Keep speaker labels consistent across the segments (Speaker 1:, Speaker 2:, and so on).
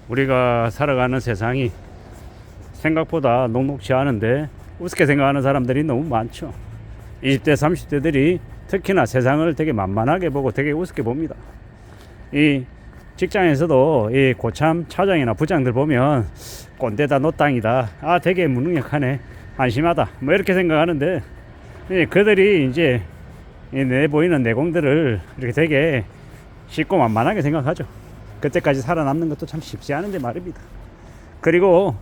Speaker 1: 우리가 살아가는 세상이 생각보다 녹록지 않은데 우습게 생각하는 사람들이 너무 많죠. 20대 30대들이 특히나 세상을 되게 만만하게 보고 되게 우습게 봅니다. 이 직장에서도 이 고참 차장이나 부장들 보면 꼰대다 노땅이다, 아 되게 무능력하네, 한심하다, 뭐 이렇게 생각하는데, 그들이 이제 내보이는 내공들을 이렇게 되게 쉽고 만만하게 생각하죠. 그때까지 살아남는 것도 참 쉽지 않은데 말입니다. 그리고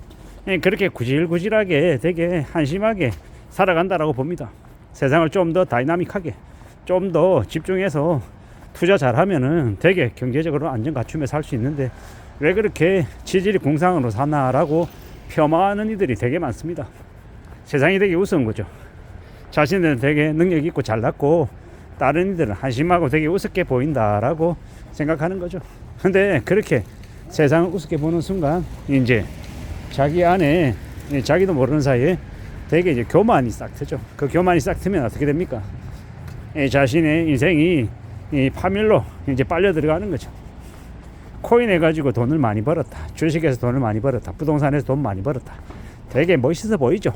Speaker 1: 그렇게 구질구질하게 되게 한심하게 살아간다라고 봅니다. 세상을 좀 더 다이나믹하게, 좀 더 집중해서 투자 잘하면은 되게 경제적으로 안정 갖추며 살 수 있는데 왜 그렇게 지질이 궁상으로 사나라고 폄하하는 이들이 되게 많습니다. 세상이 되게 우스운 거죠. 자신들은 되게 능력 있고 잘났고 다른 이들은 한심하고 되게 우습게 보인다라고 생각하는 거죠. 근데 그렇게 세상을 우습게 보는 순간 이제 자기 안에 자기도 모르는 사이에 되게 이제 교만이 싹 트죠. 그 교만이 싹 트면 어떻게 됩니까? 자신의 인생이 이 파멸로 이제 빨려 들어가는 거죠. 코인 해가지고 돈을 많이 벌었다, 주식에서 돈을 많이 벌었다, 부동산에서 돈 많이 벌었다, 되게 멋있어 보이죠.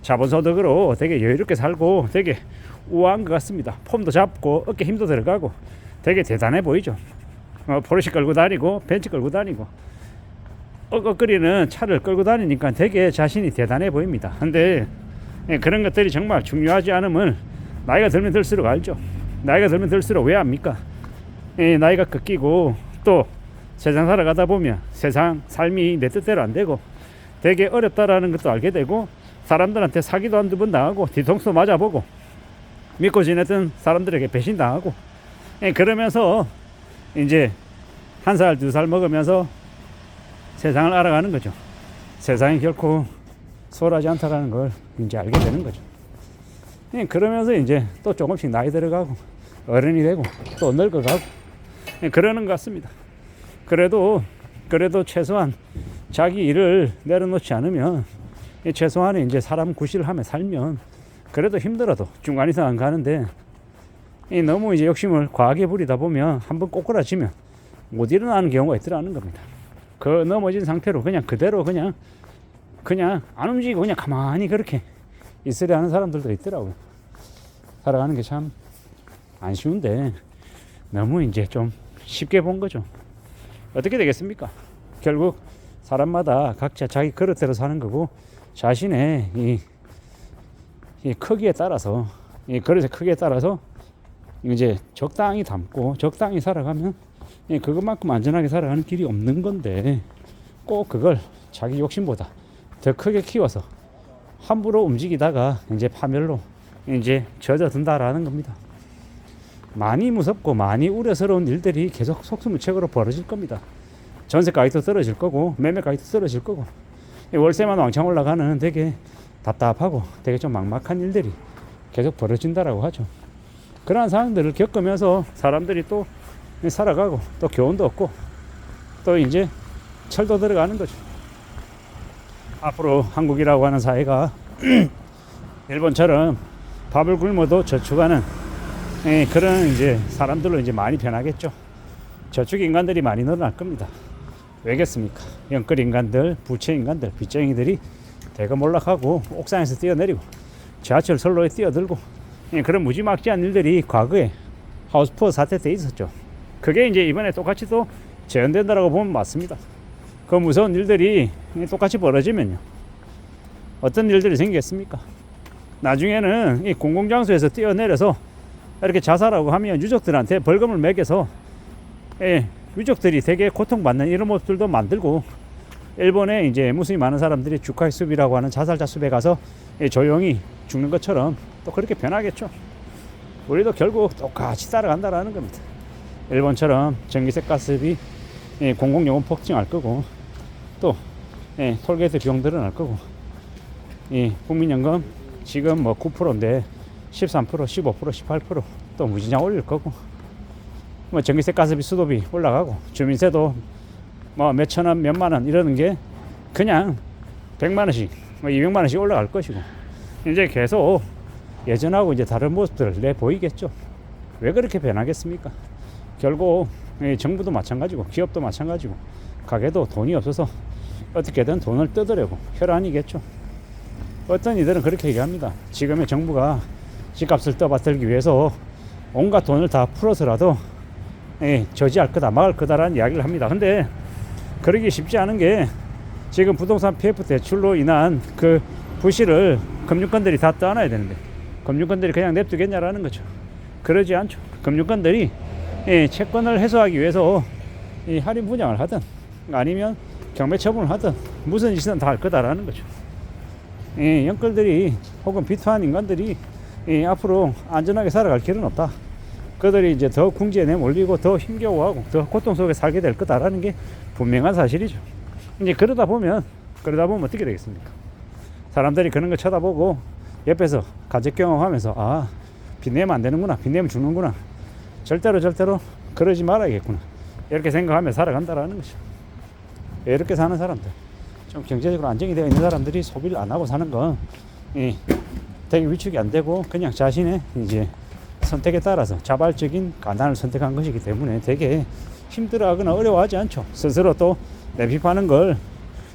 Speaker 1: 자본소득으로 되게 여유롭게 살고 되게 우아한 것 같습니다. 폼도 잡고 어깨 힘도 들어가고 되게 대단해 보이죠. 포르쉐 끌고 다니고 벤츠 끌고 다니고 엇거리는 차를 끌고 다니니까 되게 자신이 대단해 보입니다. 근데 그런 것들이 정말 중요하지 않음을 나이가 들면 들수록 알죠. 나이가 들면 들수록 왜 압니까? 나이가 꺾이고 또 세상 살아가다 보면 세상 삶이 내 뜻대로 안 되고 되게 어렵다라는 것도 알게 되고, 사람들한테 사기도 한두 번 당하고 뒤통수 맞아보고 믿고 지냈던 사람들에게 배신당하고, 그러면서 이제 1살 2살 먹으면서 세상을 알아가는 거죠. 세상이 결코 소홀하지 않다라는 걸 이제 알게 되는 거죠. 그러면서 이제 또 조금씩 나이 들어가고 어른이 되고 또 늙어가고 그러는 것 같습니다. 그래도 최소한 자기 일을 내려놓지 않으면, 최소한의 이제 사람 구실을 하며 살면 그래도 힘들어도 중간 이상 안 가는데, 너무 이제 욕심을 과하게 부리다 보면 한번 꼬꾸라지면 못 일어나는 경우가 있더라는 겁니다. 그 넘어진 상태로 그냥 그대로 그냥 안 움직이고 그냥 가만히 그렇게 있으려 하는 사람들도 있더라고요. 살아가는 게 참 안 쉬운데 너무 이제 좀 쉽게 본 거죠. 어떻게 되겠습니까? 결국 사람마다 각자 자기 그릇대로 사는 거고, 자신의 이 크기에 따라서, 이 그릇의 크기에 따라서 이제 적당히 담고 적당히 살아가면 그것만큼 안전하게 살아가는 길이 없는 건데, 꼭 그걸 자기 욕심보다 더 크게 키워서 함부로 움직이다가 이제 파멸로 이제 젖어든다라는 겁니다. 많이 무섭고 많이 우려스러운 일들이 계속 속수무책으로 벌어질 겁니다. 전세 가격도 떨어질 거고 매매 가격도 떨어질 거고, 월세만 왕창 올라가는 되게 답답하고 되게 좀 막막한 일들이 계속 벌어진다라고 하죠. 그러한 상황들을 겪으면서 사람들이 또 살아가고 또 교훈도 얻고 또 이제 철도 들어가는 거죠. 앞으로 한국이라고 하는 사회가 일본처럼 밥을 굶어도 저축하는 그런 이제 사람들로 이제 많이 변하겠죠. 저축 인간들이 많이 늘어날 겁니다. 왜겠습니까? 영끌 인간들, 부채 인간들, 빚쟁이들이 대거 몰락하고 옥상에서 뛰어내리고 지하철 선로에 뛰어들고, 그런 무지막지한 일들이 과거에 하우스푸어 사태 때 있었죠. 그게 이제 이번에 똑같이 또 재현된다라고 보면 맞습니다. 그 무서운 일들이 똑같이 벌어지면요, 어떤 일들이 생기겠습니까? 나중에는 이 공공장소에서 뛰어내려서 이렇게 자살하고 하면 유족들한테 벌금을 매겨서 유족들이 되게 고통받는 이런 모습들도 만들고, 일본에 이제 무수히 많은 사람들이 주카이 숲이라고 하는 자살자 숲에 가서 조용히 죽는 것처럼 또 그렇게 변하겠죠. 우리도 결국 똑같이 따라간다라는 겁니다. 일본처럼 전기세 가스비 공공요금 폭증할 거고, 또 톨게이트 비용 늘어날 거고, 국민연금 지금 뭐 9%인데 13%, 15%, 18%또 무진장 올릴 거고, 뭐 전기세 가스비 수도비 올라가고 주민세도 뭐 몇천원 몇만원 이러는 게 그냥 100만원씩 뭐 200만원씩 올라갈 것이고, 이제 계속 예전하고 이제 다른 모습들을 내 보이겠죠. 왜 그렇게 변하겠습니까? 결국 정부도 마찬가지고 기업도 마찬가지고 가게도 돈이 없어서 어떻게든 돈을 뜯으려고 혈안이겠죠. 어떤 이들은 그렇게 얘기합니다. 지금의 정부가 집값을 떠받들기 위해서 온갖 돈을 다 풀어서라도 저지할 거다, 막을 거다라는 이야기를 합니다. 근데 그러기 쉽지 않은 게 지금 부동산 PF 대출로 인한 그 부실을 금융권들이 다 떠안아야 되는데 금융권들이 그냥 냅두겠냐라는 거죠. 그러지 않죠. 금융권들이 채권을 해소하기 위해서 할인 분양을 하든 아니면 경매 처분을 하든 무슨 짓은 다 할 거다라는 거죠. 영끌들이 혹은 비투한 인간들이 앞으로 안전하게 살아갈 길은 없다. 그들이 이제 더 궁지에 내몰리고 더 힘겨워하고 더 고통 속에 살게 될 거다라는 게 분명한 사실이죠. 이제 그러다 보면 어떻게 되겠습니까? 사람들이 그런 걸 쳐다보고 옆에서 가족 경험하면서 아, 빚 내면 안 되는구나, 빚 내면 죽는구나, 절대로 그러지 말아야겠구나, 이렇게 생각하며 살아간다라는 거죠. 이렇게 사는 사람들, 좀 경제적으로 안정이 되어 있는 사람들이 소비를 안 하고 사는 건 되게 위축이 안 되고 그냥 자신의 이제 선택에 따라서 자발적인 가난을 선택한 것이기 때문에 되게 힘들어하거나 어려워하지 않죠. 스스로 또 내비파는 걸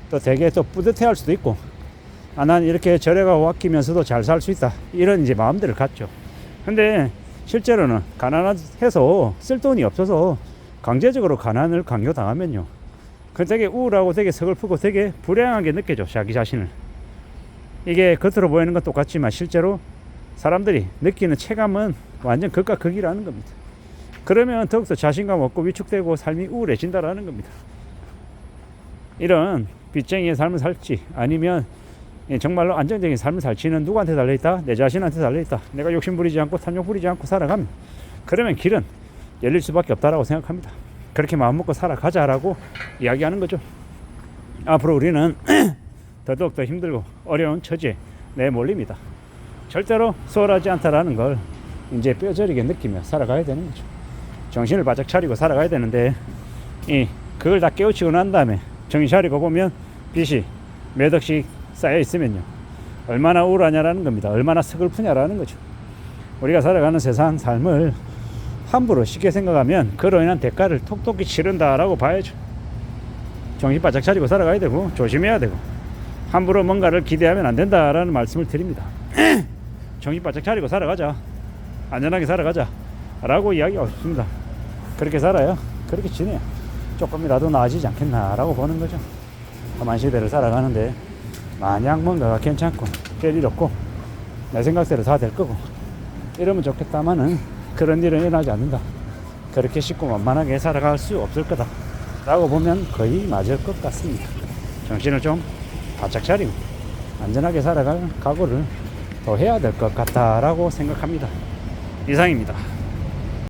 Speaker 1: 또 되게 또 뿌듯해할 수도 있고, 아, 난 이렇게 저래가 아끼면서도 잘 살 수 있다, 이런 이제 마음들을 갖죠. 근데 실제로는 가난해서 쓸 돈이 없어서 강제적으로 가난을 강요당하면요, 그 되게 우울하고 되게 서글프고 되게 불행하게 느껴져, 자기 자신을. 이게 겉으로 보이는 건 똑같지만 실제로 사람들이 느끼는 체감은 완전 극과 극이라는 겁니다. 그러면 더욱더 자신감 없고 위축되고 삶이 우울해진다라는 겁니다. 이런 빚쟁이의 삶을 살지 아니면 정말로 안정적인 삶을 살지는 누구한테 달려있다? 내 자신한테 달려있다. 내가 욕심 부리지 않고 탐욕 부리지 않고 살아가면, 그러면 길은 열릴 수밖에 없다라고 생각합니다. 그렇게 마음먹고 살아가자라고 이야기하는 거죠. 앞으로 우리는 더더욱 더 힘들고 어려운 처지에 내몰립니다. 절대로 수월하지 않다라는 걸 이제 뼈저리게 느끼며 살아가야 되는 거죠. 정신을 바짝 차리고 살아가야 되는데 그걸 다 깨우치고 난 다음에 정신 차리고 보면 빚이 몇 억씩 쌓여 있으면요, 얼마나 우울하냐라는 겁니다. 얼마나 서글프냐라는 거죠. 우리가 살아가는 세상 삶을 함부로 쉽게 생각하면 그로 인한 대가를 톡톡히 치른다라고 봐야죠. 정신 바짝 차리고 살아가야 되고 조심해야 되고 함부로 뭔가를 기대하면 안 된다라는 말씀을 드립니다. 정신 바짝 차리고 살아가자, 안전하게 살아가자 라고 이야기하고 싶습니다. 그렇게 살아야, 그렇게 지내야 조금이라도 나아지지 않겠나라고 보는 거죠. 험한 시대를 살아가는데 마냥 뭔가가 괜찮고 별일 없고 내 생각대로 다 될 거고 이러면 좋겠다마는 그런 일은 일어나지 않는다. 그렇게 쉽고 만만하게 살아갈 수 없을 거다 라고 보면 거의 맞을 것 같습니다. 정신을 좀 바짝 차리고 안전하게 살아갈 각오를 더 해야 될 것 같다라고 생각합니다. 이상입니다.